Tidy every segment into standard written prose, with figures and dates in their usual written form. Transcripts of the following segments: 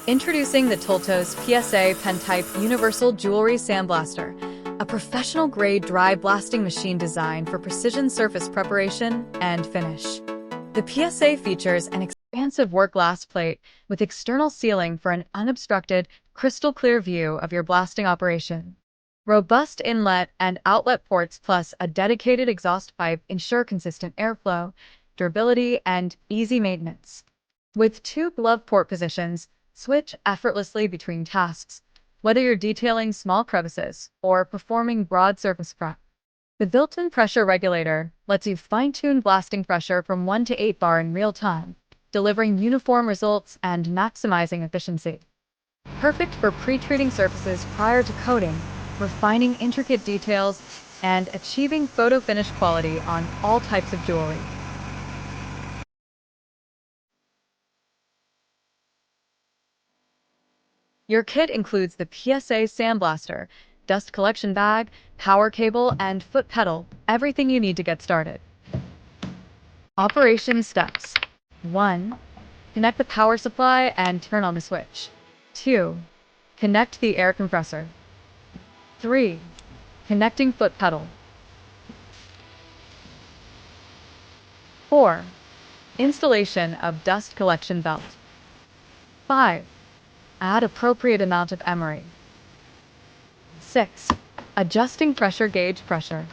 Introducing the Tultos PSA Pen-Type Universal Jewelry Sandblaster, a professional-grade dry blasting machine designed for precision surface preparation and finish. The PSA features an expansive work glass plate with external sealing for an unobstructed, crystal-clear view of your blasting operation. Robust inlet and outlet ports plus a dedicated exhaust pipe ensure consistent airflow, durability, and easy maintenance. With two glove port positions, switch effortlessly between tasks, whether you're detailing small crevices or performing broad surface prep. The built-in pressure regulator lets you fine-tune blasting pressure from 1 to 8 bar in real time, delivering uniform results and maximizing efficiency. Perfect for pre-treating surfaces prior to coating, refining intricate details, and achieving photo finish quality on all types of jewelry. Your kit includes the PSA Sandblaster, dust collection bag, power cable, and foot pedal, everything you need to get started. Operation steps. 1. Connect the power supply and turn on the switch. 2. Connect the air compressor. 3. Connecting foot pedal. 4. Installation of dust collection belt. 5. Add appropriate amount of emery. 6. Adjusting pressure gauge pressure.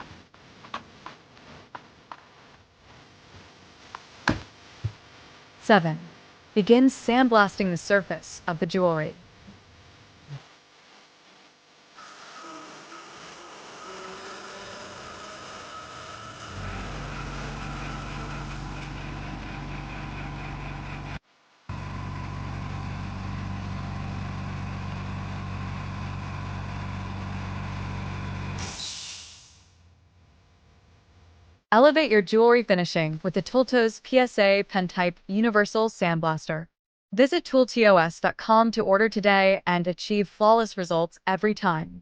7. Begin sandblasting the surface of the jewelry. Elevate your jewelry finishing with the Tultos PSA Pen-Type Universal Sandblaster. Visit tooltos.com to order today and achieve flawless results every time.